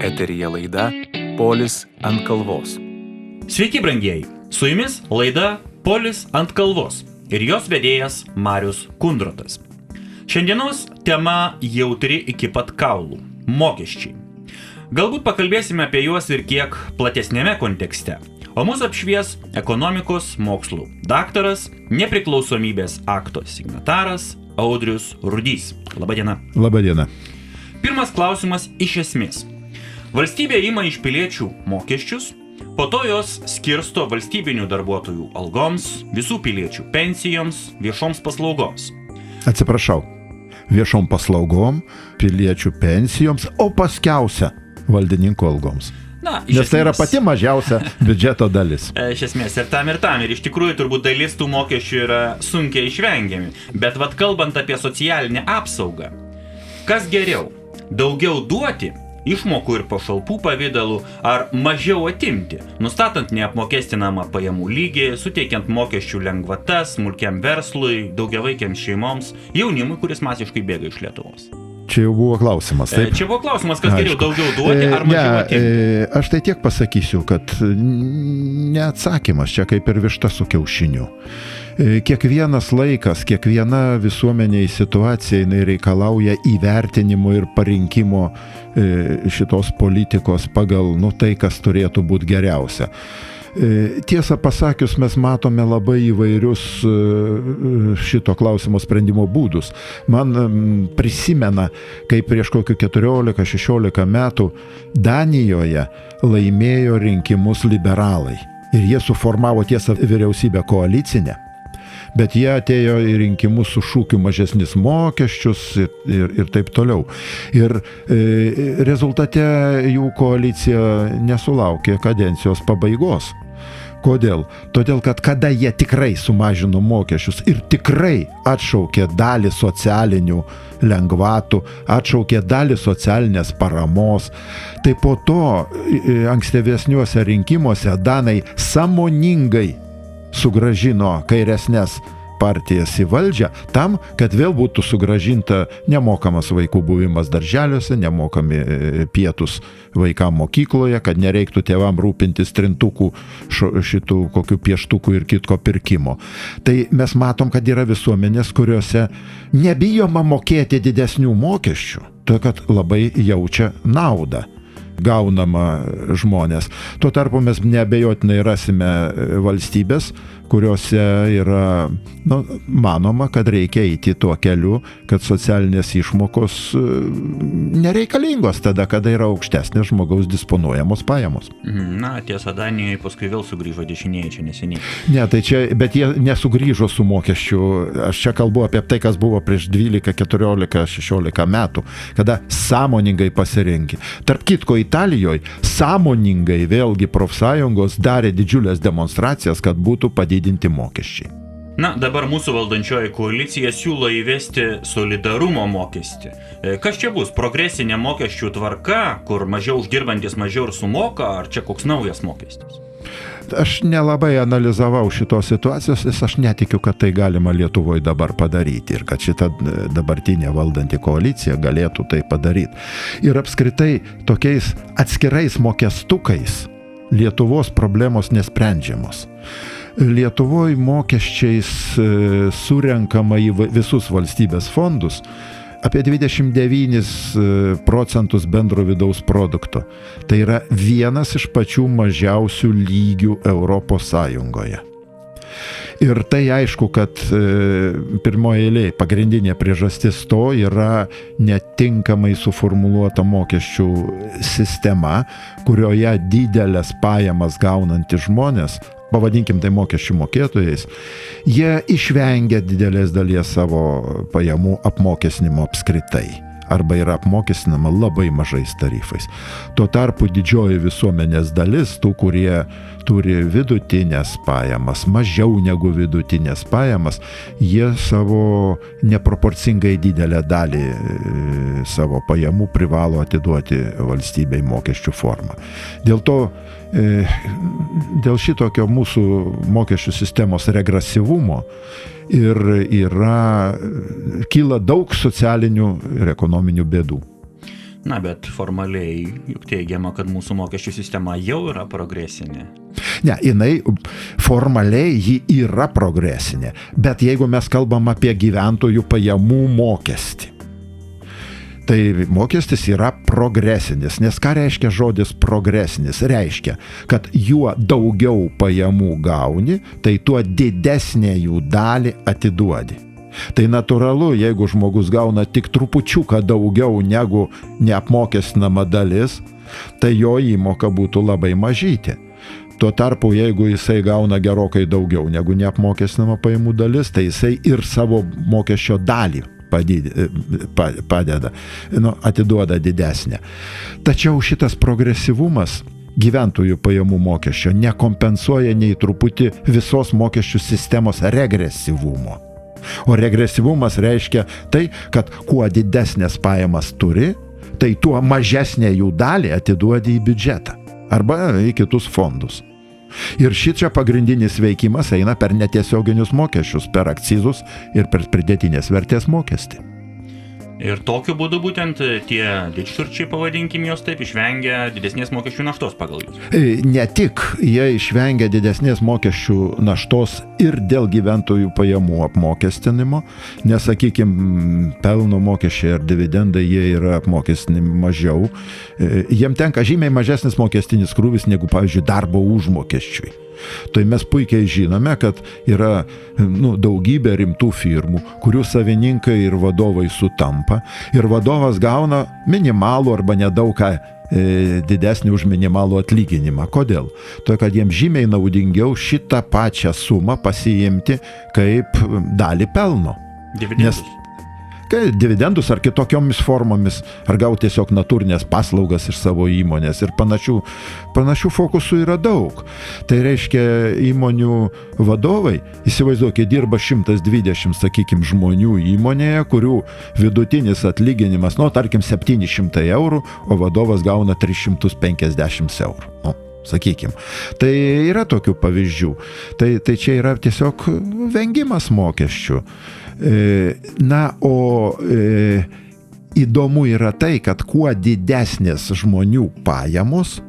Eteryje laida Polis ant kalvos. Sveiki, brangieji! Su jumis laida Polis ant kalvos ir jos vedėjas Marius Kundrotas. Šiandienos tema jautri iki pat kaulų – mokesčiai. Galbūt pakalbėsime apie juos ir kiek platesnėme kontekste. O mūsų apšvies ekonomikos mokslų daktaras, nepriklausomybės akto signataras Audrius Rudys. Labadiena. Labadiena. Pirmas klausimas iš esmės. Valstybė ima iš piliečių mokesčius, po to jos skirsto valstybinių darbuotojų algoms, visų piliečių pensijoms, viešoms paslaugoms. Atsiprašau, viešom paslaugom, piliečių pensijoms, o paskiausia valdininkų algoms. Nes tai yra pati mažiausia biudžeto dalis. Iš esmės ir tam. Ir iš tikrųjų turbūt dalis tų mokesčių yra sunkiai išvengiami. Bet kalbant apie socialinę apsaugą, kas geriau? Daugiau duoti išmokų ir pašalpų pavidalų ar mažiau atimti, nustatant neapmokestinamą pajamų lygį, suteikiant mokesčių lengvatas smulkiam verslui, daugiavaikiams šeimoms, jaunimui, kuris masiškai bėga iš Lietuvos. Čia jau buvo klausimas, taip? Čia buvo klausimas, kas geriau, daugiau duoti ar mažiau atimti? Aš tai tiek pasakysiu, kad neatsakymas čia kaip ir višta su kiaušiniu. Kiekvienas laikas, kiekviena visuomeniai situacija jinai reikalauja įvertinimo ir parinkimo šitos politikos pagal tai, kas turėtų būti geriausia. Tiesą pasakius, mes matome labai įvairius šito klausimo sprendimo būdus. Man prisimena, kaip prieš kokių 14-16 metų Danijoje laimėjo rinkimus liberalai. Ir jie suformavo tiesą vyriausybę koalicinę. Bet jie atėjo į rinkimus su šūkiu mažesnis mokesčius ir taip toliau. Ir rezultate jų koalicija nesulaukė kadencijos pabaigos. Kodėl? Todėl, kad kada jie tikrai sumažino mokesčius ir tikrai atšaukė dalį socialinių lengvatų, atšaukė dalį socialinės paramos, tai po to ankstesniuose rinkimuose danai sąmoningai sugrąžino kairesnes partijas į valdžią tam, kad vėl būtų sugrąžinta nemokamas vaikų buvimas darželiuose, nemokami pietus vaikam mokykloje, kad nereiktų tėvam rūpintis trintukų, šitų kokių pieštukų ir kitko pirkimo. Tai mes matom, kad yra visuomenės, kuriuose nebijoma mokėti didesnių mokesčių, to kad labai jaučia naudą gaunama žmonės. Tuo tarpu mes neabejotinai rasime valstybės, kuriuose yra manoma, kad reikia eiti tuo keliu, kad socialinės išmokos nereikalingos tada, kada yra aukštesnės žmogaus disponuojamos pajamos. Tiesa, Danijoje paskui vėl sugrįžo dešinieji čia neseniai. Ne, tai čia, bet jie nesugrįžo su mokesčiu. Aš čia kalbu apie tai, kas buvo prieš 12, 14, 16 metų, kada sąmoningai pasirinkė. Tarp kitko, Italijoje sąmoningai vėlgi profsąjungos darė didžiulės demonstracijas, kad būtų padidinti mokesčiai. Dabar mūsų valdančioji koalicija siūlo įvesti solidarumo mokestį. Kas čia bus? Progresinė mokesčių tvarka, kur mažiau uždirbantis mažiau ir sumoka, ar čia koks naujas mokestis? Aš nelabai analizavau šitos situacijos, nes aš netikiu, kad tai galima Lietuvoje dabar padaryti ir kad šita dabartinė valdanti koalicija galėtų tai padaryti. Ir apskritai tokiais atskirais mokestukais Lietuvos problemos nesprendžiamos. Lietuvoje mokesčiais surenkama į visus valstybės fondus apie 29% bendro vidaus produkto. Tai yra vienas iš pačių mažiausių lygių Europos Sąjungoje. Ir tai aišku, kad pirmoje eilėje pagrindinė priežastis to yra netinkamai suformuluota mokesčių sistema, kurioje didelės pajamas gaunantys žmonės, pavadinkim tai mokesčių mokėtojais, jie išvengia didelės dalies savo pajamų apmokestinimo apskritai. Arba yra apmokestinama labai mažais tarifais. Tuo tarpu didžioji visuomenės dalis, tų, kurie turi vidutinės pajamas, mažiau negu vidutinės pajamas, jie savo neproporcingai didelę dalį savo pajamų privalo atiduoti valstybei mokesčių formą. Dėl šitokio mūsų mokesčių sistemos regresyvumo ir kyla daug socialinių ir ekonominių bėdų. Na, bet formaliai juk teigiama, kad mūsų mokesčių sistema jau yra progresinė. Ne, jinai formaliai ji yra progresinė, bet jeigu mes kalbam apie gyventojų pajamų mokestį, tai mokestis yra progresinis, nes ką reiškia žodis progresinis? Reiškia, kad juo daugiau pajamų gauni, tai tuo didesnę jų dalį atiduodi. Tai natūralu, jeigu žmogus gauna tik trupučiuką daugiau negu neapmokestinama dalis, tai jo įmoka būtų labai mažytė. Tuo tarpu, jeigu jisai gauna gerokai daugiau negu neapmokestinama pajamų dalis, tai jisai ir savo mokesčio dalį padeda, atiduoda didesnę. Tačiau šitas progresyvumas gyventojų pajamų mokesčio nekompensuoja nei truputį visos mokesčių sistemos regresyvumo. O regresyvumas reiškia tai, kad kuo didesnės pajamas turi, tai tuo mažesnę jų dalį atiduodi į biudžetą arba į kitus fondus. Ir šičia pagrindinis veikimas eina per netiesioginius mokesčius, per akcizus ir per pridėtinės vertės mokestį. Ir tokiu būdu būtent tie didžturčiai, pavadinkim jos taip, išvengia didesnės mokesčių naštos pagal jūs. Ne tik jie išvengia didesnės mokesčių naštos ir dėl gyventojų pajamų apmokestinimo, nes, sakykime, pelno mokesčiai ar dividendai jie yra apmokestinimi mažiau. Jiem tenka žymiai mažesnis mokestinis krūvis negu, pavyzdžiui, darbo užmokesčiui. Tai mes puikiai žinome, kad yra daugybė rimtų firmų, kurių savininkai ir vadovai sutampa ir vadovas gauna minimalų arba nedaug didesnį už minimalų atlyginimą. Kodėl? Todėl, kad jiems žymiai naudingiau šitą pačią sumą pasiimti kaip dalį pelno. Dividendus. Dividendus ar kitokiomis formomis, ar gauti tiesiog natūrinės paslaugas iš savo įmonės ir panašių fokusų yra daug. Tai reiškia, įmonių vadovai, įsivaizduokit, dirba 120, sakykime, žmonių įmonėje, kurių vidutinis atlyginimas, tarkim, 700 eurų, o vadovas gauna 350 eurų. Sakykime. Tai yra tokių pavyzdžių. Tai čia yra tiesiog vengimas mokesčių. Įdomu yra tai, kad kuo didesnės žmonių pajamos,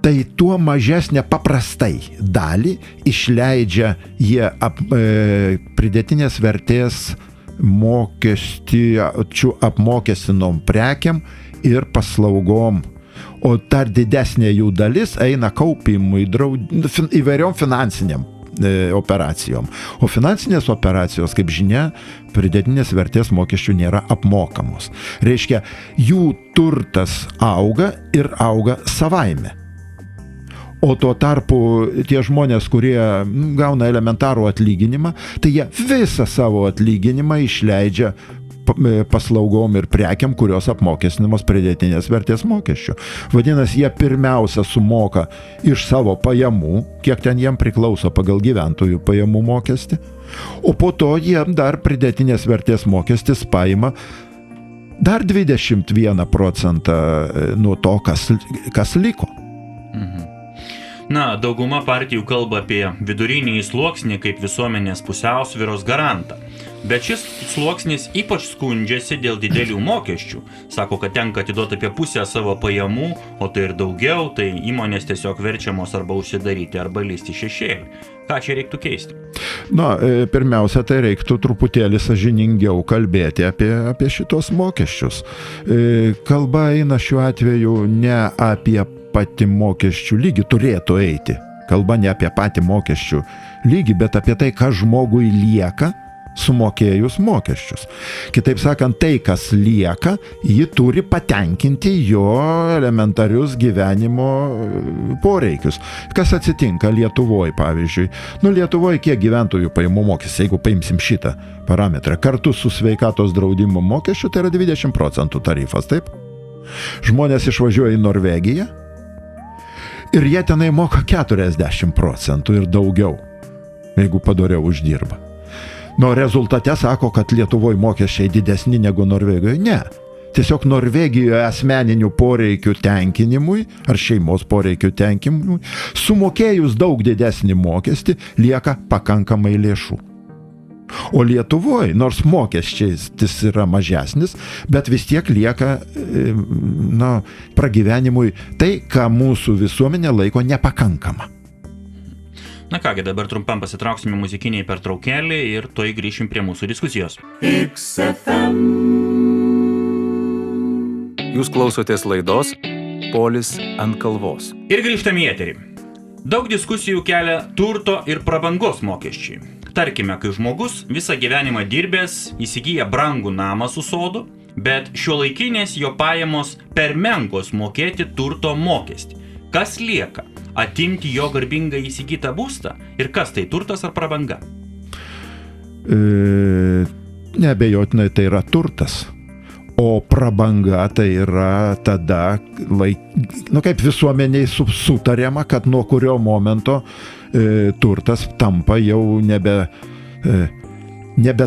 tai tuo mažesnę paprastai dalį išleidžia jie pridėtinės vertės mokesčių apmokestinom prekiam ir paslaugom. O dar didesnė jų dalis eina kaupimui, įvairiom finansiniam operacijom. O finansinės operacijos, kaip žinia, pridėtinės vertės mokesčių nėra apmokamos. Reiškia, jų turtas auga ir auga savaime. O tuo tarpu tie žmonės, kurie gauna elementarų atlyginimą, tai jie visą savo atlyginimą išleidžia paslaugom ir prekiam, kurios apmokestinamos pridėtinės vertės mokesčių. Vadinasi, jie pirmiausia sumoka iš savo pajamų, kiek ten jiem priklauso pagal gyventojų pajamų mokestį, o po to jie dar pridėtinės vertės mokestis paima dar 21% nuo to, kas liko. Na, dauguma partijų kalba apie vidurinį sluoksnį kaip visuomenės pusiausvyros garantą. Bet šis sluoksnis ypač skundžiasi dėl didelių mokesčių. Sako, kad tenka atiduoti apie pusę savo pajamų, o tai ir daugiau, tai įmonės tiesiog verčiamos arba užsidaryti, arba lysti šešėlį. Ką čia reiktų keisti? Pirmiausia, tai reiktų truputėlį sąžiningiau kalbėti apie šitos mokesčius. Kalba eina šiuo atveju ne apie patį mokesčių lygį, turėtų eiti. Kalba ne apie patį mokesčių lygį, bet apie tai, ką žmogui lieka sumokėjus mokesčius. Kitaip sakant, tai, kas lieka, ji turi patenkinti jo elementarius gyvenimo poreikius. Kas atsitinka Lietuvoje, pavyzdžiui? Lietuvoje kiek gyventojų pajamų mokestis, jeigu paimsim šitą parametrą, kartu su sveikatos draudimo mokesčiu, tai yra 20% tarifas, taip? Žmonės išvažiuoja į Norvegiją ir jie tenai moka 40% ir daugiau, jeigu padoriau uždirba. Rezultate sako, kad Lietuvoje mokesčiai didesni negu Norvegijoje. Ne. Tiesiog Norvegijoje asmeninių poreikių tenkinimui ar šeimos poreikių tenkinimui sumokėjus daug didesnį mokestį lieka pakankamai lėšų. O Lietuvoje, nors mokesčiais yra mažesnis, bet vis tiek lieka pragyvenimui tai, ką mūsų visuomenė laiko nepakankama. Na kągi, dabar trumpam pasitrauksime muzikiniai pertraukėlį ir tuoj grįšim prie mūsų diskusijos. Jūs klausotės laidos Polis ant kalvos. Ir grįžtam į eterį. Daug diskusijų kelia turto ir prabangos mokesčiai. Tarkime, kai žmogus visą gyvenimą dirbęs įsigyja brangų namą su sodu, bet šiuolaikinės jo pajamos per menkos mokėti turto mokestį. Kas lieka? Atimti jo garbingą įsigytą būstą? Ir kas tai, turtas ar prabanga? Neabejotinai tai yra turtas. O prabanga tai yra tada, kaip visuomeniai sutariama, kad nuo kurio momento turtas tampa jau nebe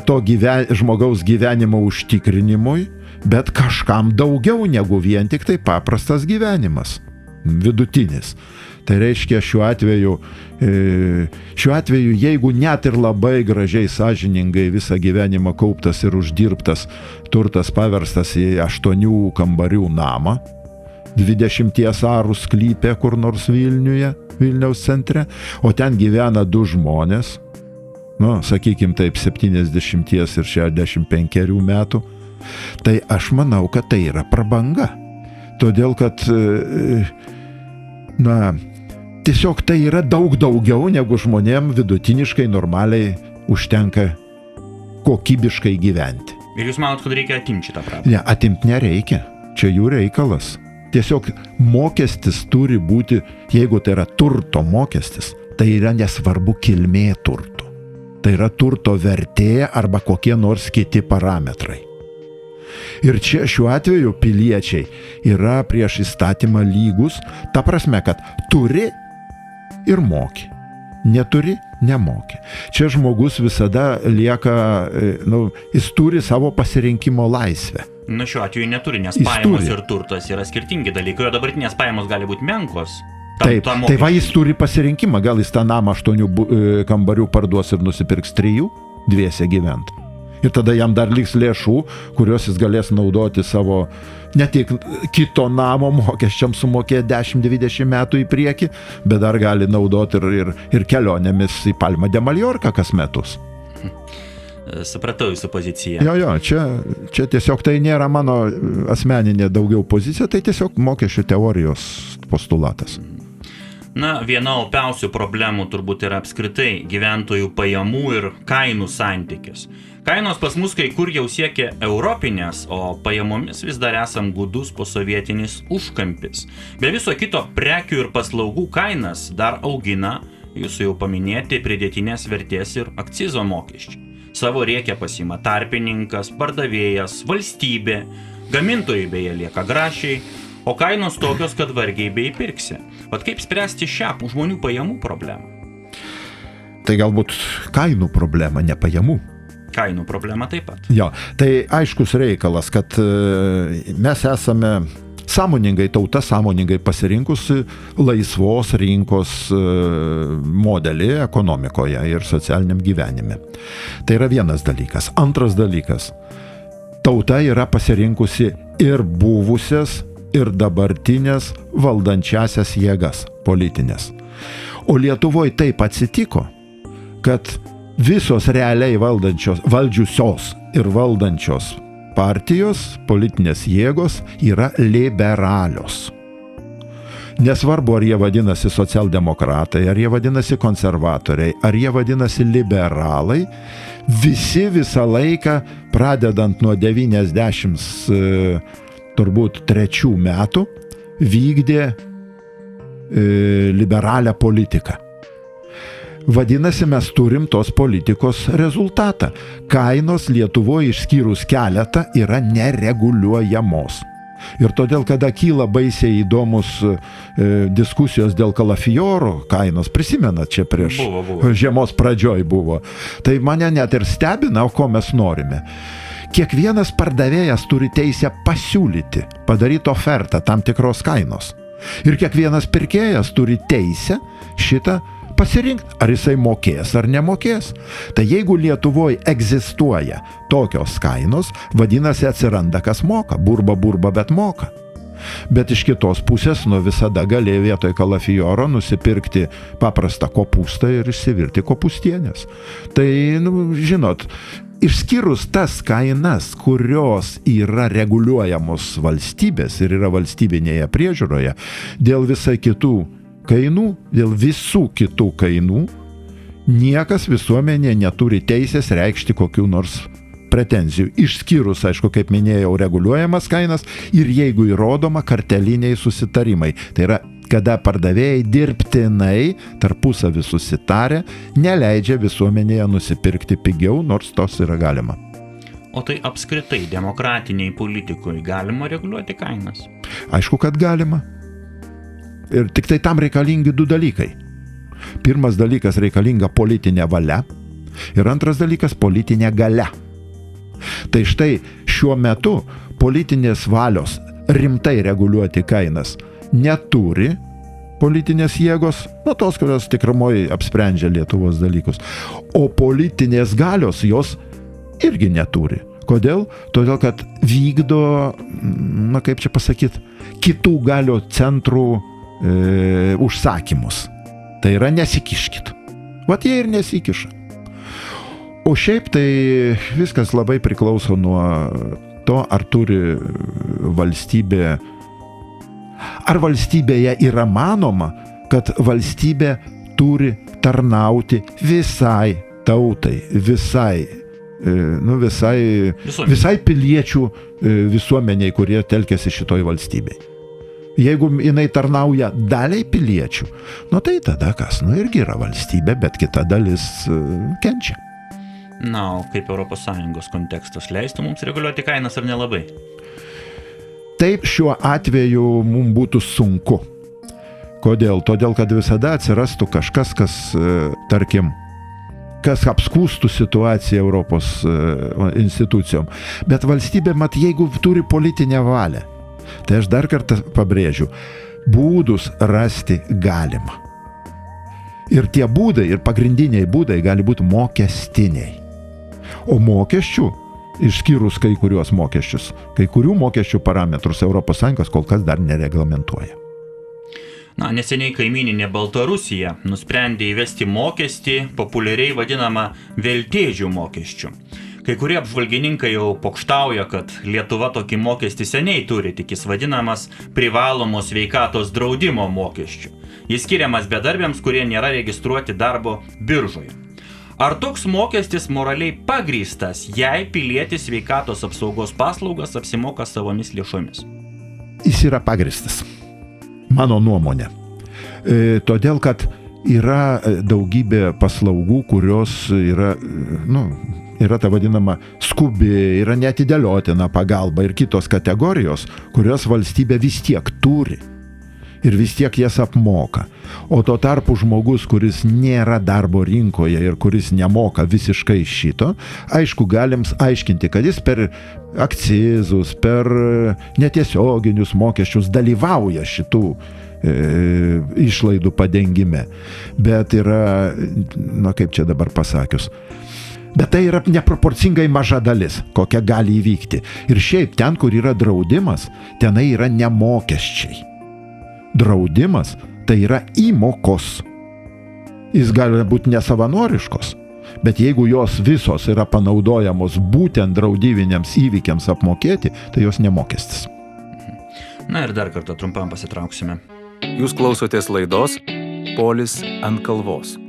to žmogaus gyvenimo užtikrinimui, bet kažkam daugiau negu vien tik tai paprastas gyvenimas, vidutinis. Tai reiškia šiuo atveju, jeigu net ir labai gražiai, sąžiningai visą gyvenimą kauptas ir uždirbtas turtas paverstas į 8 kambarių namą, 20 arų sklype kur nors Vilniaus centre, o ten gyvena 2 žmonės, sakykim taip, 70 ir 65 metų, tai aš manau, kad tai yra prabanga. Todėl, kad tiesiog tai yra daug daugiau, negu žmonėm vidutiniškai normaliai užtenka kokybiškai gyventi. Ir jūs manot, kad reikia atimti šitą prabangą? Ne, atimti nereikia. Čia jų reikalas. Tiesiog mokestis turi būti, jeigu tai yra turto mokestis, tai yra nesvarbu kilmė turto. Tai yra turto vertė arba kokie nors kiti parametrai. Ir čia šiuo atveju piliečiai yra prieš įstatymą lygus, ta prasme, kad turi ir moki, neturi, nemoki. Čia žmogus visada lieka, jis turi savo pasirinkimo laisvę. Šiuo atveju neturi, nes pajamos ir turtas yra skirtingi dalykai, o dabartinės pajamos gali būti menkos. Taip, tai va jis turi pasirinkimą, gal jis tą namą 8 kambarių parduos ir nusipirks 3, 2 gyvent. Ir tada jam dar liks lėšų, kurios jis galės naudoti savo, ne tik kito namo mokesčiams sumokėti 10-20 metų į priekį, bet dar gali naudoti ir kelionėmis į Palma de Mallorca kas metus. Supratau jūsų poziciją. Jo, čia tiesiog tai nėra mano asmeninė daugiau pozicija, tai tiesiog mokesčių teorijos postulatas. Viena opiausių problemų turbūt yra apskritai gyventojų pajamų ir kainų santykis. Kainos pas mus kai kur jau siekia europinės, o pajamomis vis dar esam gudus posovietinis užkampis. Be viso kito prekių ir paslaugų kainas dar augina jūsų jau paminėti pridėtinės vertės ir akcizo mokesčiai. Savo rėkia pasima tarpininkas, pardavėjas, valstybė, gamintojai beje lieka grašiai, o kainos tokios, kad vargiai beįpirksi. Vat kaip spręsti šią žmonių pajamų problemą? Tai galbūt kainų problema, ne pajamų. Kainų problema taip pat. Jo, tai aiškus reikalas, kad mes esame tauta sąmoningai pasirinkusi laisvos rinkos modelį ekonomikoje ir socialiniam gyvenime. Tai yra vienas dalykas. Antras dalykas. Tauta yra pasirinkusi ir buvusias, ir dabartinės valdančiasias jėgas politinės. O Lietuvoje taip atsitiko, kad visos realiai valdžiusios ir valdančios partijos, politinės jėgos yra liberalios. Nesvarbu, ar jie vadinasi socialdemokratai, ar jie vadinasi konservatoriai, ar jie vadinasi liberalai, visi visą laiką, pradedant nuo 93 metų, vykdė liberalią politiką. Vadinasi, mes turim tos politikos rezultatą. Kainos Lietuvoje išskyrus keletą yra nereguliuojamos. Ir todėl, kada kyla baisiai įdomus diskusijos dėl kalafiorų kainos, prisimenat, čia prieš žiemos pradžioj buvo, tai mane net ir stebina, o ko mes norime. Kiekvienas pardavėjas turi teisę pasiūlyti, padaryti ofertą tam tikros kainos. Ir kiekvienas pirkėjas turi teisę šitą pasirinkti, ar jisai mokės ar nemokės. Tai jeigu Lietuvoje egzistuoja tokios kainos, vadinasi atsiranda kas moka, burba, bet moka. Bet iš kitos pusės, visada galėjo vietoj kalafioro nusipirkti paprastą kopūstą ir išsivirti kopūstienės. Tai, žinot, išskyrus tas kainas, kurios yra reguliuojamos valstybės ir yra valstybinėje priežiūroje, dėl visų kitų kainų, niekas visuomenė neturi teisės reikšti kokių nors pretenzijų. Išskyrus, aišku, kaip minėjau, reguliuojamas kainas ir jeigu įrodoma karteliniai susitarimai. Tai yra, kada pardavėjai dirbtinai tarpusavį susitarę, neleidžia visuomenėje nusipirkti pigiau, nors tos yra galima. O tai apskritai demokratiniai politikoje galima reguliuoti kainas? Aišku, kad galima. Ir tik tai tam reikalingi du dalykai. Pirmas dalykas reikalinga politinė valia ir antras dalykas politinė galia. Tai štai šiuo metu politinės valios rimtai reguliuoti kainas neturi politinės jėgos, tos, kurios tikrumoje apsprendžia Lietuvos dalykus. O politinės galios jos irgi neturi. Kodėl? Todėl, kad vykdo, kaip čia pasakyti, kitų galio centrų užsakymus. Tai yra nesikiškit. Vat jie ir nesikiša. O šiaip tai viskas labai priklauso nuo to, ar turi valstybė, ar valstybėje yra manoma, kad valstybė turi tarnauti visai tautai, visai piliečių visuomeniai, kurie telkiasi šitoj valstybei. Jeigu jinai tarnauja daliai piliečių, tai tada kas, irgi yra valstybė, bet kita dalis kenčia. O kaip ES kontekstas leistų mums reguliuoti kainas ar nelabai? Taip, šiuo atveju mums būtų sunku. Kodėl? Todėl, kad visada atsirastų kažkas, kas apskūstų situaciją Europos institucijom. Bet valstybė, jeigu turi politinę valią, tai aš dar kartą pabrėžiu, būdus rasti galima. Ir tie būdai, ir pagrindiniai būdai gali būti mokestiniai. O mokesčių, išskyrus kai kuriuos mokesčius, kai kurių mokesčių parametrus ES kol kas dar nereglamentuoja. Neseniai kaimyninė Baltarusija nusprendė įvesti mokestį, populiariai vadinamą veltėdžių mokesčių. Kai kurie apžvalgininkai jau pokštauja, kad Lietuva tokį mokestį seniai turi, tik jis vadinamas privalomos sveikatos draudimo mokesčiu. Jis skiriamas bedarbiams, kurie nėra registruoti darbo biržoje. Ar toks mokestis moraliai pagrįstas, jei pilietis sveikatos apsaugos paslaugas apsimoka savomis lėšomis? Jis yra pagrįstas, mano nuomonė. Todėl, kad yra daugybė paslaugų, kurios yra, yra ta vadinama skubi, yra neatidėliotina pagalba ir kitos kategorijos, kurios valstybė vis tiek turi. Ir vis tiek jas apmoka. O tuo tarpu žmogus, kuris nėra darbo rinkoje ir kuris nemoka visiškai šito, aišku, galim aiškinti, kad jis per akcizus, per netiesioginius mokesčius dalyvauja šitų išlaidų padengime. Bet yra, kaip čia dabar pasakius, bet tai yra neproporcingai maža dalis, kokia gali įvykti. Ir šiaip ten, kur yra draudimas, tenai yra nemokesčiai. Draudimas tai yra įmokos. Jis gali būti nesavanoriškos, bet jeigu jos visos yra panaudojamos būtent draudybiniams įvykiams apmokėti, tai jos nemokestis. Ir dar kartą trumpam pasitrauksime. Jūs klausotės laidos Polis ant kalvos.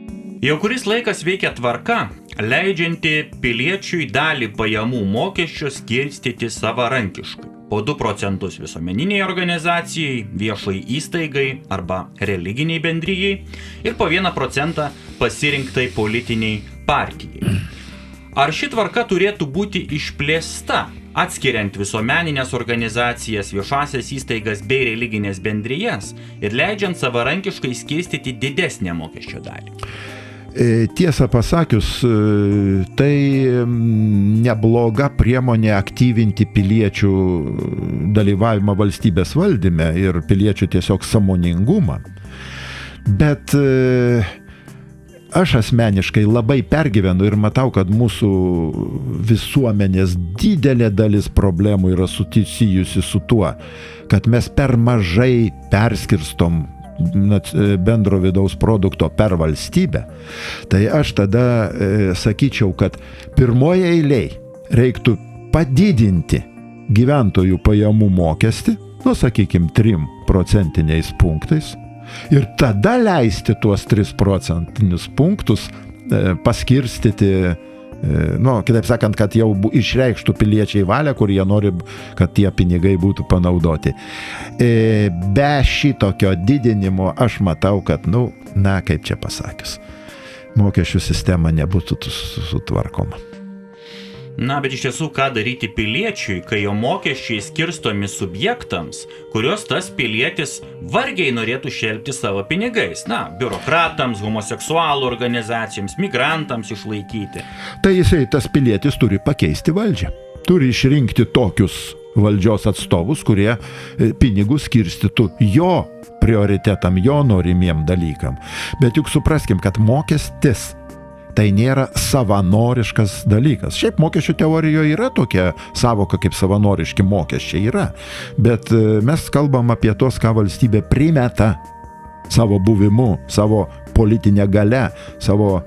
Jau kuris laikas veikia tvarka, leidžianti piliečiui dalį pajamų mokesčių skirstyti savarankiškai. Po 2% visuomeniniai organizacijai, viešai įstaigai arba religiniai bendrijai ir po 1% pasirinktai politiniai partijai. Ar ši tvarka turėtų būti išplėsta, atskiriant visuomeninės organizacijas, viešasias įstaigas bei religinės bendrijas ir leidžiant savarankiškai skirstyti didesnę mokesčio dalį? Tiesą pasakius, tai nebloga priemonė aktyvinti piliečių dalyvavimą valstybės valdyme ir piliečių tiesiog sąmoningumą. Bet aš asmeniškai labai pergyvenu ir matau, kad mūsų visuomenės didelė dalis problemų yra susijusi su tuo, kad mes per mažai perskirstom bendro vidaus produkto per valstybę, tai aš tada sakyčiau, kad pirmoje eilėje reiktų padidinti gyventojų pajamų mokestį, sakykime, 3 procentiniais punktais ir tada leisti tuos 3 procentinius punktus paskirstyti, kitaip sakant, kad jau išreikštų piliečiai valią, kur jie nori, kad tie pinigai būtų panaudoti. Be šitokio didinimo aš matau, kad, kaip čia pasakius, mokesčių sistema nebūtų sutvarkoma. Bet iš tiesų, ką daryti piliečiui, kai jo mokesčiai skirstomi subjektams, kurios tas pilietis vargiai norėtų šelpti savo pinigais? Biurokratams, homoseksualų organizacijoms, migrantams išlaikyti. Tai tas pilietis turi pakeisti valdžią. Turi išrinkti tokius valdžios atstovus, kurie pinigus skirstytų jo prioritetam, jo norimiem dalykam. Bet juk supraskim, kad mokestis tai nėra savanoriškas dalykas. Šiaip mokesčių teorijoje yra tokia savoka kaip savanoriški mokesčiai yra, bet mes kalbam apie tos, ką valstybė primeta savo buvimu, savo politinę galią, savo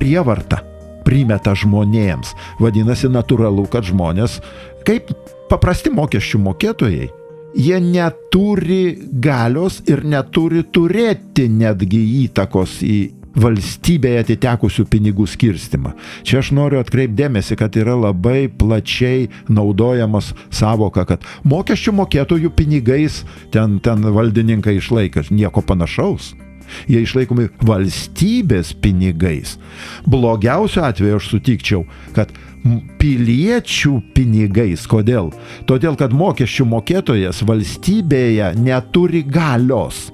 prievartą primeta žmonėms. Vadinasi, natūralu, kad žmonės, kaip paprasti mokesčių mokėtojai, jie neturi galios ir neturi turėti netgi įtakos į valstybėje atitekusių pinigų skirstimą. Čia aš noriu atkreipdėmėsi, kad yra labai plačiai naudojamas savoka, kad mokesčių mokėtojų pinigais ten valdininkai išlaiko. Nieko panašaus. Jie išlaikomi valstybės pinigais. Blogiausiu atveju aš sutikčiau, kad piliečių pinigais. Kodėl? Todėl, kad mokesčių mokėtojas valstybėje neturi galios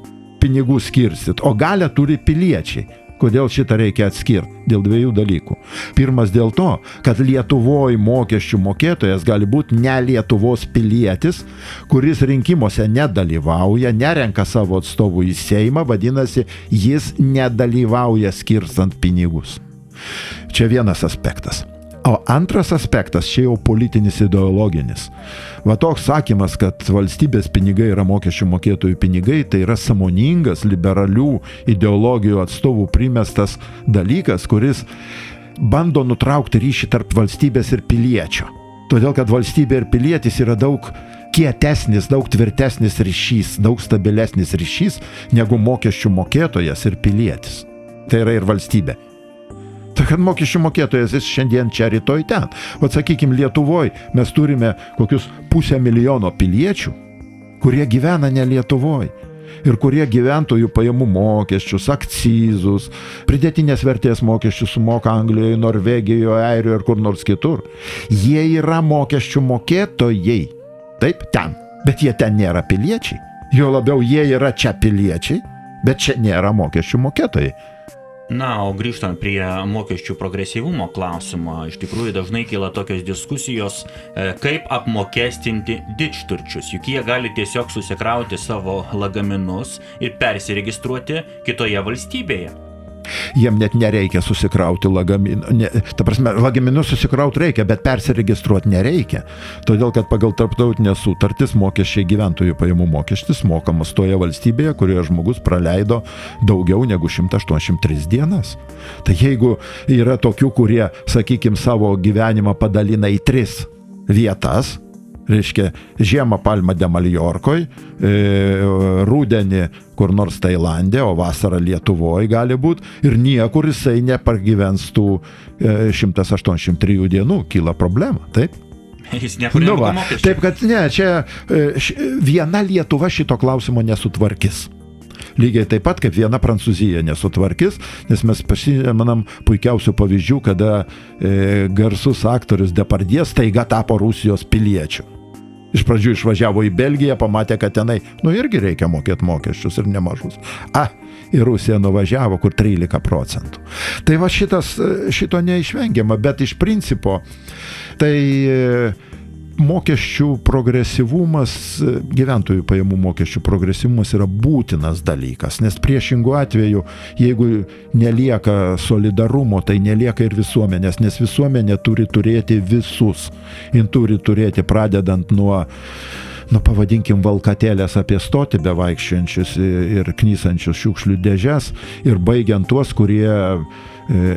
pinigų skirstyti, o galią turi piliečiai. Kodėl šitą reikia atskirti? Dėl 2 dalykų. Pirmas dėl to, kad Lietuvoje mokesčių mokėtojas gali būti ne Lietuvos pilietis, kuris rinkimuose nedalyvauja, nerenka savo atstovų į Seimą, vadinasi, jis nedalyvauja skirstant pinigus. Čia vienas aspektas. O antras aspektas, čia jau politinis ideologinis. Toks sakymas, kad valstybės pinigai yra mokesčių mokėtojų pinigai, tai yra sąmoningas liberalių ideologijų atstovų primestas dalykas, kuris bando nutraukti ryšį tarp valstybės ir piliečio. Todėl, kad valstybė ir pilietis yra daug kietesnis, daug tvirtesnis ryšys, daug stabilesnis ryšys negu mokesčių mokėtojas ir pilietis. Tai yra ir valstybė. Tai kad mokesčių mokėtojas jis šiandien čia, rytoj ten. Sakykime, Lietuvoje mes turime kokius 500 000 piliečių, kurie gyvena ne Lietuvoje ir kurie gyventojų pajamų mokesčius, akcizus, pridėtinės vertės mokesčius sumoka Anglijoje, Norvegijoje, Airijoje ir kur nors kitur. Jie yra mokesčių mokėtojai. Taip, ten. Bet jie ten nėra piliečiai. Jo labiau jie yra čia piliečiai, bet čia nėra mokesčių mokėtojai. O grįžtant prie mokesčių progresyvumo klausimo, iš tikrųjų dažnai kyla tokios diskusijos, kaip apmokestinti didžturčius, juk jie gali tiesiog susikrauti savo lagaminus ir persiregistruoti kitoje valstybėje. Jiem net nereikia susikrauti lagaminų. Ta prasme, lagaminus susikrauti reikia, bet persiregistruoti nereikia. Todėl, kad pagal tarptautinės sutartis mokesčiai gyventojų pajamų mokestis mokamas toje valstybėje, kurioje žmogus praleido daugiau negu 183 dienas. Tai jeigu yra tokių, kurie, sakykime, savo gyvenimą padalina į 3 vietas, reiškia, žiemą Palma de Mallorkoj, rudenį kur nors Tailande, o vasarą Lietuvoje gali būti, ir niekur jisai nepargyvens tų 183 dienų, kyla problema, taip? Jis niekur nemoka mokesčių. Taip, kad ne, čia viena Lietuva šito klausimo nesutvarkis. Lygiai taip pat, kaip viena Prancūzija nesutvarkis, nes mes prisimenam puikiausių pavyzdžių, kada garsus aktorius Depardieu staiga tapo Rusijos piliečiu. Iš pradžių išvažiavo į Belgiją, pamatė, kad tenai, irgi reikia mokėti mokesčius ir nemažus. Į Rusiją nuvažiavo, kur 13%. Tai va šito neišvengiama, bet iš principo, tai mokesčių progresyvumas, gyventojų pajamų mokesčių progresyvumas yra būtinas dalykas, nes priešingų atveju, jeigu nelieka solidarumo, tai nelieka ir visuomenės, nes visuomenė turi turėti visus. Jin turi turėti pradedant nuo pavadinkim, valkatėlės apie stotį bevaikščiančius ir knysančius šiukšlių dėžes ir baigiant tuos, kurie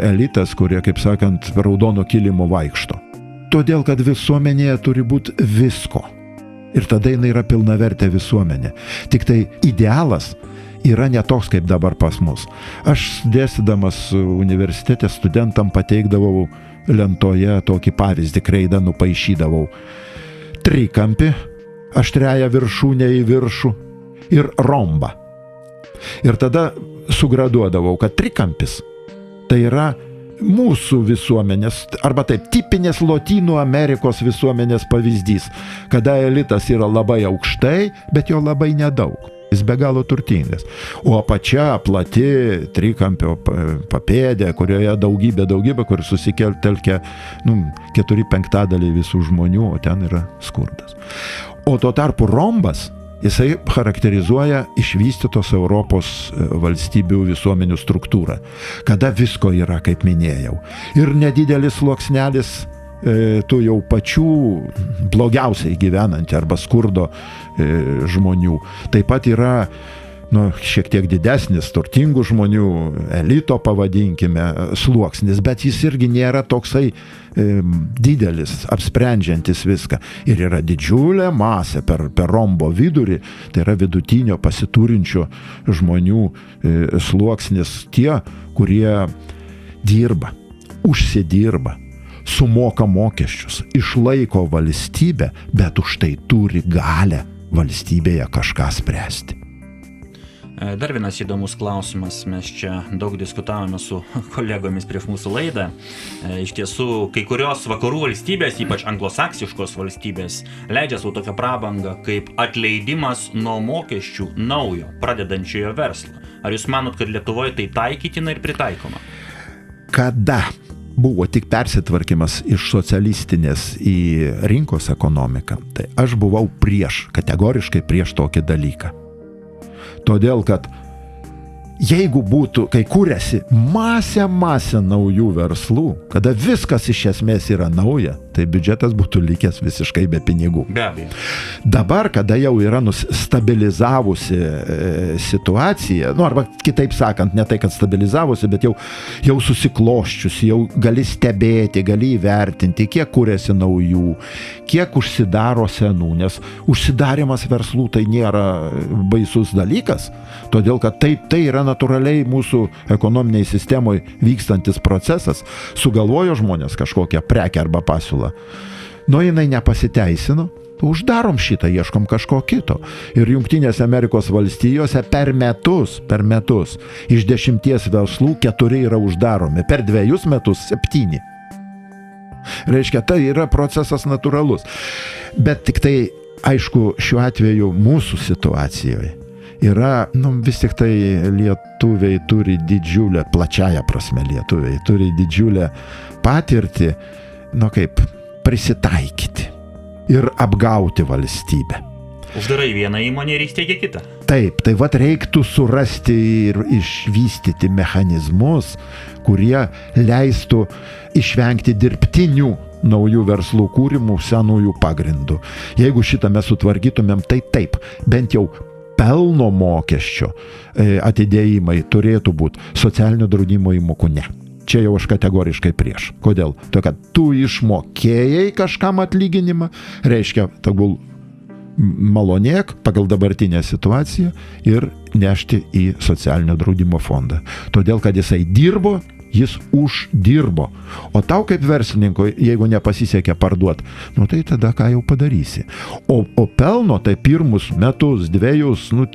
elitas, kurie, kaip sakant, raudono kilimo vaikšto. Todėl, kad visuomenėje turi būti visko. Ir tada jinai yra pilnavertė visuomenė. Tik tai idealas yra ne toks, kaip dabar pas mus. Aš dėstydamas universitete studentam pateikdavau lentoje tokį pavyzdį, kreidą nupaišydavau. Trikampį, aštriąją viršūnę į viršų ir rombą. Ir tada sugraduodavau, kad trikampis tai yra mūsų visuomenės, arba taip, tipinės Lotynų Amerikos visuomenės pavyzdys, kada elitas yra labai aukštai, bet jo labai nedaug. Jis be galo turtingas. O apačia plati trikampio papėdė, kurioje daugybė, kur susikeltelkia 4/5 visų žmonių, o ten yra skurdas. O tuo tarpu rombas, jisai charakterizuoja išvystytos Europos valstybių visuomenių struktūrą, kada visko yra, kaip minėjau. Ir nedidelis sluoksnelis tų jau pačių blogiausiai gyvenantį arba skurdo žmonių. Taip pat yra šiek tiek didesnis turtingų žmonių, elito pavadinkime, sluoksnis, bet jis irgi nėra toksai didelis, apsprendžiantis viską. Ir yra didžiulė masė per rombo vidurį, tai yra vidutinio pasiturinčio žmonių sluoksnis, tie, kurie dirba, užsidirba, sumoka mokesčius, išlaiko valstybę, bet už tai turi galę valstybėje kažką spręsti. Dar vienas įdomus klausimas, mes čia daug diskutavome su kolegomis prieš mūsų laidą. Iš tiesų, kai kurios vakarų valstybės, ypač anglosaksiškos valstybės, leidžia savo tokią prabangą kaip atleidimas nuo mokesčių naujo, pradedančiojo verslo. Ar jūs manot, kad Lietuvoje tai taikytina ir pritaikoma? Kada buvo tik persitvarkymas iš socialistinės į rinkos ekonomiką, tai aš buvau kategoriškai prieš tokį dalyką. Todėl, kad jeigu būtų, kai kūrėsi masė naujų verslų, kada viskas iš esmės yra nauja, tai biudžetas būtų likęs visiškai be pinigų. Be abejo. Dabar, kada jau yra stabilizavusi situacija, arba kitaip sakant, ne tai, kad stabilizavusi, bet jau susikloščiusi, jau gali stebėti, gali įvertinti, kiek kūrėsi naujų, kiek užsidaro senų, nes užsidarimas verslų tai nėra baisus dalykas, todėl, kad tai yra natūraliai mūsų ekonominiai sistemoje vykstantis procesas. Sugalvojo žmonės kažkokią prekę arba pasiūlą. Jinai nepasiteisino, uždarom šitą, ieškom kažko kito. Ir Jungtinėse Amerikos valstijose per metus iš 10 verslų 4 yra uždaromi, per 2 metus 7. Reiškia, tai yra procesas natūralus. Bet tik tai, aišku, šiuo atveju mūsų situacijoje yra, vis tik tai lietuviai turi didžiulę, plačiaja prasme lietuviai turi didžiulę patirtį, prisitaikyti ir apgauti valstybę. Uždarai vieną įmonę ir įsteigia kitą. Taip, tai reiktų surasti ir išvystyti mechanizmus, kurie leistų išvengti dirbtinių naujų verslų kūrimų senųjų pagrindų. Jeigu šitą mes sutvarkytumėm, tai taip, bent jau pelno mokesčio atidėjimai turėtų būti, socialinio draudimo įmokų ne. Čia jau aš kategoriškai prieš. Kodėl? To, kad tu išmokėjai kažkam atlyginimą, reiškia, tegul malonėk pagal dabartinę situaciją ir nešti į socialinio draudimo fondą. Todėl, kad jisai dirbo, jis uždirbo. O tau kaip verslininko, jeigu nepasisekė parduoti, tai tada ką jau padarysi. O pelno tai pirmus metus, 2,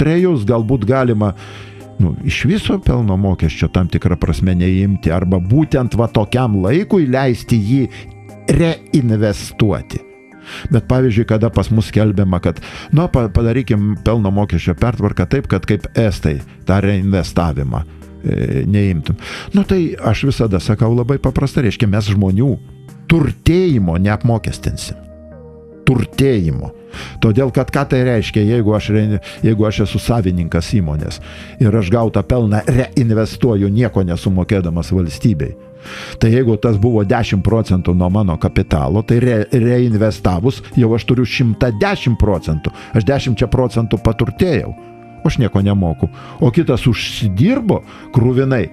3 galbūt galima iš viso pelno mokesčio tam tikrą prasme neimti, arba būtent tokiam laikui leisti jį reinvestuoti. Bet pavyzdžiui, kada pas mus skelbiama, kad padarykim pelno mokesčio pertvarką taip, kad kaip estai tą reinvestavimą neimtum. Tai aš visada sakau labai paprastai, reiškia, mes žmonių turtėjimo neapmokestinsim. turtėjimo. Todėl, kad ką tai reiškia, jeigu aš esu savininkas įmonės ir aš gautą pelną reinvestuoju nieko nesumokėdamas valstybei. Tai jeigu tas buvo 10% nuo mano kapitalo, tai reinvestavus jau aš turiu 110%. Aš 10% paturtėjau, aš nieko nemoku. O kitas užsidirbo krūvinai,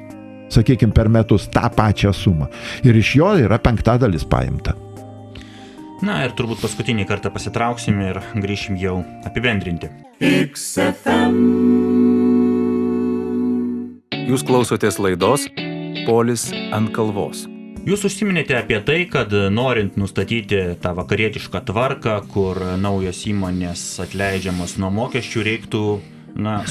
sakykime, per metus tą pačią sumą. Ir iš jo yra 5% paimta. Na ir turbūt paskutinį kartą pasitrauksim ir grįšim jau apibendrinti. Jūs klausotės laidos Polis ant kalvos. Jūs užsiminėte apie tai, kad norint nustatyti tą vakarietišką tvarką, kur naujos įmonės atleidžiamos nuo mokesčių, reiktų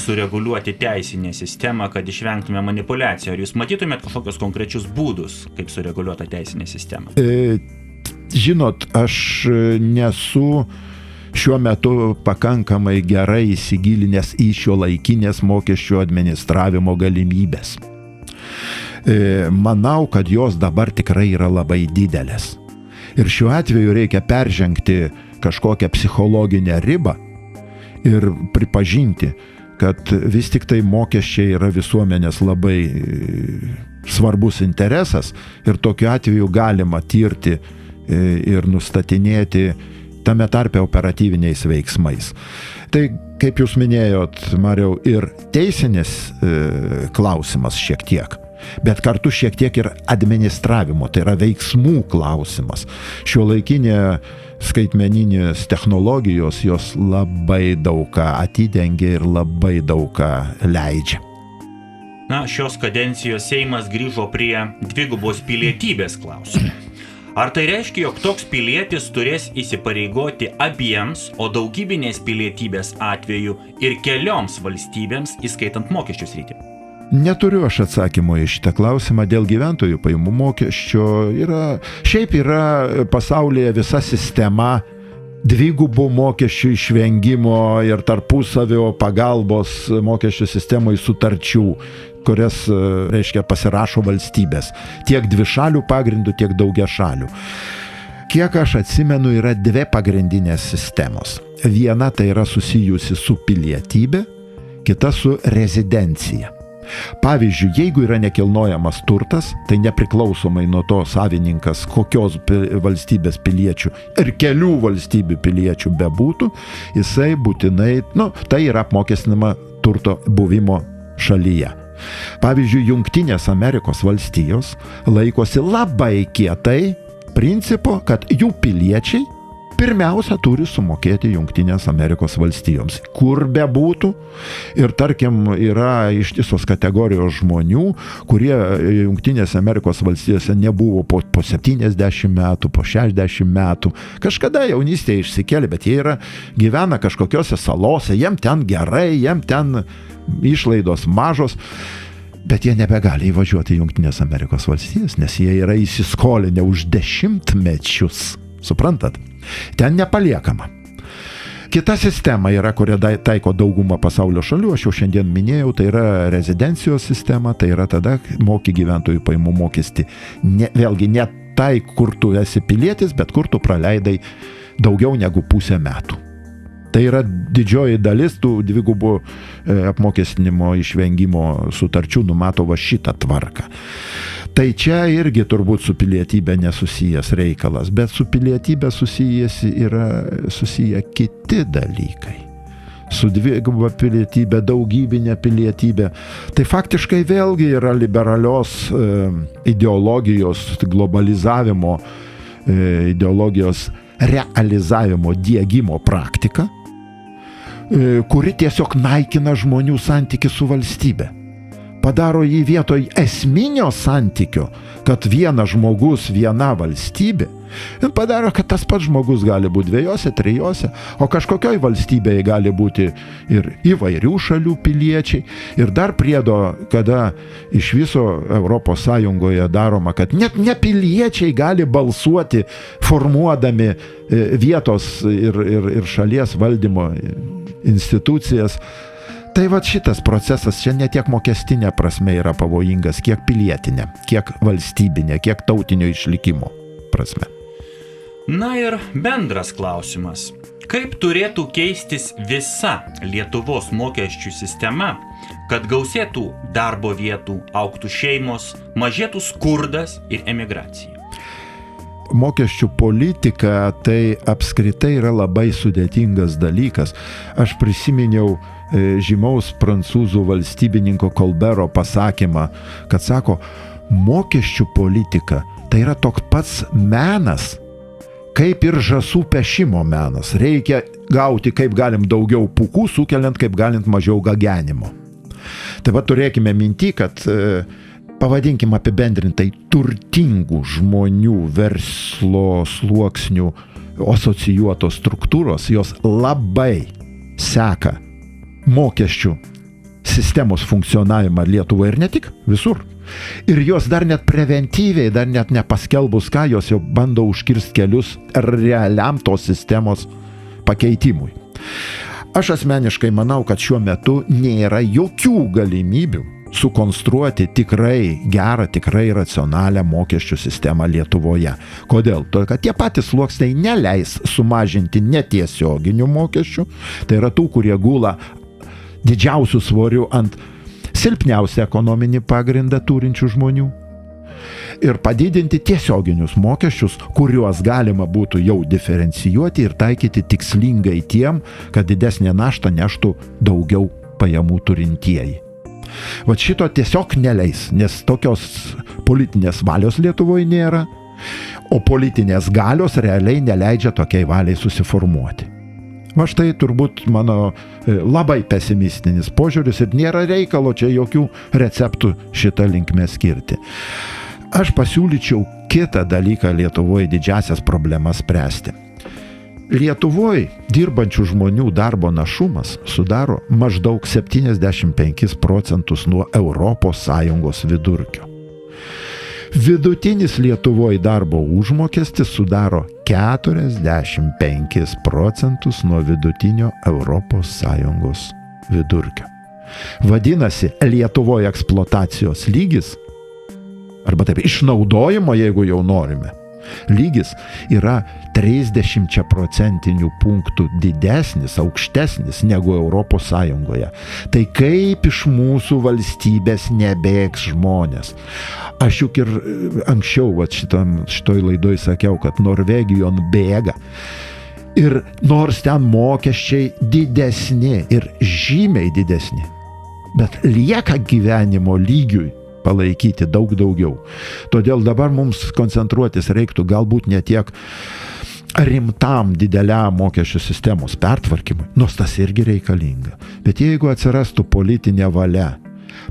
sureguliuoti teisinę sistemą, kad išvengtume manipulaciją. Ar jūs matytumėt kažkokius konkrečius būdus, kaip sureguliuoti teisinę sistemą? Žinot, aš nesu šiuo metu pakankamai gerai įsigilinęs į šiuolaikinės mokesčių administravimo galimybės. Manau, kad jos dabar tikrai yra labai didelės. Ir šiuo atveju reikia peržengti kažkokią psichologinę ribą ir pripažinti, kad vis tik tai mokesčiai yra visuomenės labai svarbus interesas ir tokiu atveju galima tirti ir nustatinėti tame tarpe operatyviniais veiksmais. Tai, kaip jūs minėjot, Mariau, ir teisinis klausimas šiek tiek, bet kartu šiek tiek ir administravimo, tai yra veiksmų klausimas. Šiuolaikinė skaitmeninės technologijos, jos labai daug ką atidengia ir labai daug ką leidžia. Šios kadencijos Seimas grįžo prie dvigubos pilietybės klausimų. Ar tai reiškia, jog toks pilietis turės įsipareigoti abiems, o daugybinės pilietybės atveju ir kelioms valstybėms, įskaitant mokesčių sritį? Neturiu aš atsakymo į šitą klausimą dėl gyventojų pajamų mokesčio. Šiaip yra pasaulyje visa sistema dvigubų mokesčių išvengimo ir tarpusavio pagalbos mokesčių sistemai sutarčių, kurias, reiškia, pasirašo valstybės. Tiek dvišalių pagrindų, tiek daugiašalių. Kiek aš atsimenu, yra dvi pagrindinės sistemos. Viena tai yra susijusi su pilietybė, kita su rezidencija. Pavyzdžiui, jeigu yra nekilnojamas turtas, tai nepriklausomai nuo to savininkas, kokios valstybės piliečių ir kelių valstybių piliečių bebūtų, jisai būtinai, tai yra apmokestinama turto buvimo šalyje. Pavyzdžiui, Jungtinės Amerikos valstijos laikosi labai kietai principo, kad jų piliečiai pirmiausia turi sumokėti Jungtinės Amerikos valstijoms, kur bebūtų. Ir tarkim, yra ištisos kategorijos žmonių, kurie Jungtinės Amerikos valstijose nebuvo po 70 metų, po 60 metų. Kažkada jaunystėje išsikėlė, bet jie gyvena kažkokiose salose, jiem ten gerai, jiem ten išlaidos mažos, bet jie nebegali įvažiuoti į Jungtinės Amerikos valstijas, nes jie yra įsiskolinę už 10 mečius. Suprantat? Ten nepaliekama. Kita sistema yra, kurią taiko dauguma pasaulio šalių, aš jau šiandien minėjau, tai yra rezidencijos sistema, tai yra tada moki gyventojų pajamų mokestį. Vėlgi ne tai, kur tu esi pilietis, bet kur tu praleidai daugiau negu pusę metų. Tai yra didžioji dalis tų dvigubų apmokestinimo išvengimo sutarčių numato va šitą tvarką. Tai čia irgi turbūt su pilietybė nesusijęs reikalas, bet su pilietybė susiję kiti dalykai. Su dviguba pilietybė, daugybinė pilietybė. Tai faktiškai vėlgi yra liberalios ideologijos globalizavimo, ideologijos realizavimo, diegimo praktika, kuri tiesiog naikina žmonių santykį su valstybe. Padaro jį vietoj esminio santykio, kad vienas žmogus, viena valstybė, ir padaro, kad tas pats žmogus gali būti dviejose, trijose, o kažkokioj valstybėje gali būti ir įvairių šalių piliečiai. Ir dar priedo, kada iš viso Europos Sąjungoje daroma, kad net nepiliečiai gali balsuoti formuodami vietos ir šalies valdymo institucijas. Tai va šitas procesas čia ne tiek mokestinė prasme yra pavojingas, kiek pilietinė, kiek valstybinė, kiek tautinio išlikimo prasme. Na ir bendras klausimas. Kaip turėtų keistis visa Lietuvos mokesčių sistema, kad gausėtų darbo vietų, augtų šeimos, mažėtų skurdas ir emigracija? Mokesčių politika tai apskritai yra labai sudėtingas dalykas. Aš prisiminiau žymaus prancūzų valstybininko Colberto pasakymą, kad sako, mokesčių politika tai yra toks pats menas, kaip ir žąsų pešimo menas. Reikia gauti kaip galim daugiau pūkų, sukeliant kaip galint mažiau gagenimo. Tai va turėkime minty, kad pavadinkim apibendrintai turtingų žmonių verslo sluoksnių asocijuotos struktūros, jos labai seka mokesčių sistemos funkcionavimą Lietuvoje ir ne tik, visur. Ir jos dar net preventyviai, dar net nepaskelbus ką, jos jau bando užkirsti kelius realiam tos sistemos pakeitimui. Aš asmeniškai manau, kad šiuo metu nėra jokių galimybių sukonstruoti tikrai gerą, tikrai racionalią mokesčių sistemą Lietuvoje. Kodėl? Todėl, kad tie patys sluoksniai neleis sumažinti netiesioginių mokesčių, tai yra tų, kurie gula didžiausių svorių ant silpniausią ekonominį pagrindą turinčių žmonių ir padidinti tiesioginius mokesčius, kuriuos galima būtų jau diferencijuoti ir taikyti tikslingai tiem, kad didesnė naštą neštų daugiau pajamų turintieji. Vat šito tiesiog neleis, nes tokios politinės valios Lietuvoje nėra, o politinės galios realiai neleidžia tokiai valiai susiformuoti. Va štai turbūt mano labai pesimistinis požiūris ir nėra reikalo čia jokių receptų šitą linkmę skirti. Aš pasiūlyčiau kitą dalyką Lietuvoje didžiasias problemas spręsti. Lietuvoje dirbančių žmonių darbo našumas sudaro maždaug 75% nuo ES vidurkio. Vidutinis Lietuvoje darbo užmokestis sudaro 45% nuo vidutinio ES vidurkio. Vadinasi, Lietuvoje eksploatacijos lygis, arba taip, išnaudojimo, jeigu jau norime, lygis yra 30 procentinių punktų didesnis, aukštesnis negu ES. Tai kaip iš mūsų valstybės nebėgs žmonės? Aš juk ir anksčiau šitoj laidoj sakiau, kad Norvegijon bėga. Ir nors ten mokesčiai didesni ir žymiai didesni, bet lieka gyvenimo lygiui palaikyti daug daugiau. Todėl dabar mums koncentruotis reiktų galbūt ne tiek rimtam dideliam mokesčių sistemos pertvarkymui, nors tas irgi reikalinga. Bet jeigu atsirastų politinė valia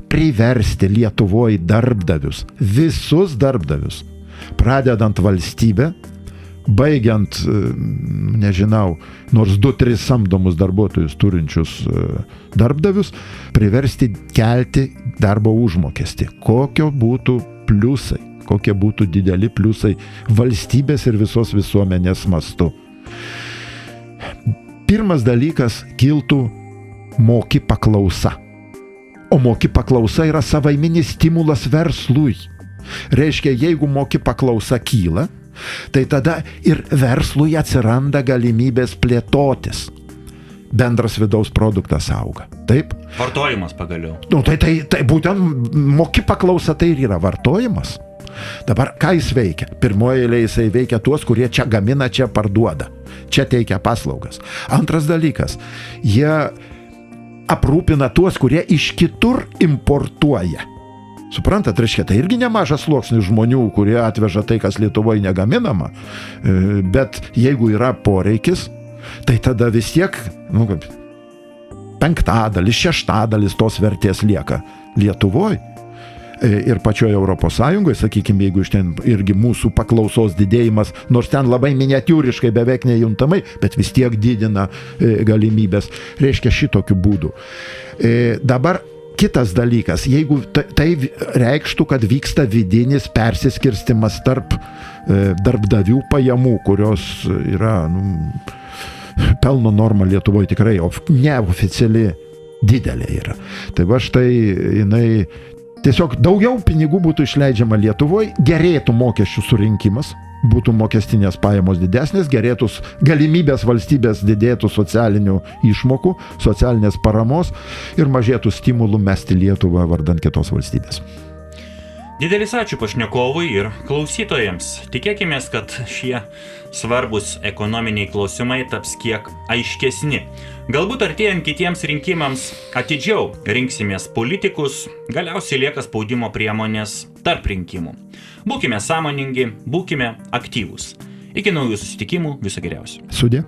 priversti Lietuvoje darbdavius, visus darbdavius, pradedant valstybę, baigiant, nežinau, nors 2-3 samdomus darbuotojus turinčius darbdavius, priversti kelti darbo užmokestį. Kokie būtų dideli pliusai valstybės ir visos visuomenės mastu. Pirmas dalykas kiltų moki paklausa. O moki paklausa yra savaiminis stimulas verslui. Reiškia, jeigu moki paklausa kyla, tai tada ir verslui atsiranda galimybės plėtotis. Bendras vidaus produktas auga. Taip? Vartojimas pagaliau. Tai būtent moki paklausa tai ir yra vartojimas. Dabar ką jis veikia? Pirmoje eilėje jisai veikia tuos, kurie čia gamina, čia parduoda. Čia teikia paslaugas. Antras dalykas, jie aprūpina tuos, kurie iš kitur importuoja. Suprantat, reiškia, tai irgi nemažas sluoksnis žmonių, kurie atveža tai, kas Lietuvoje negaminama. Bet jeigu yra poreikis, tai tada vis tiek, 1/5, 1/6 tos vertės lieka Lietuvoje. Ir pačioje Europos Sąjungoje, sakykime, jeigu iš ten irgi mūsų paklausos didėjimas, nors ten labai miniatiūriškai beveik nejuntamai, bet vis tiek didina galimybės, reiškia šitokiu būdu. Dabar kitas dalykas, jeigu tai reikštų, kad vyksta vidinis persiskirstimas tarp darbdavių pajamų, kurios yra pelno norma Lietuvoje tikrai neoficiali didelė yra. Tai va štai jinai tiesiog daugiau pinigų būtų išleidžiama Lietuvoje, gerėtų mokesčių surinkimas, būtų mokestinės pajamos didesnės, gerėtų galimybės valstybės didėtų socialinių išmokų, socialinės paramos ir mažėtų stimulų mesti Lietuvą vardan kitos valstybės. Didelis ačiū pašnekovui ir klausytojams. Tikėkimės, kad šie svarbus ekonominiai klausimai taps kiek aiškesni. Galbūt artėjant kitiems rinkimams atidžiau rinksimės politikus, galiausiai lieka spaudimo priemonės tarp rinkimų. Būkime sąmoningi, būkime aktyvūs. Iki naujų susitikimų, viso geriausio. Sudie.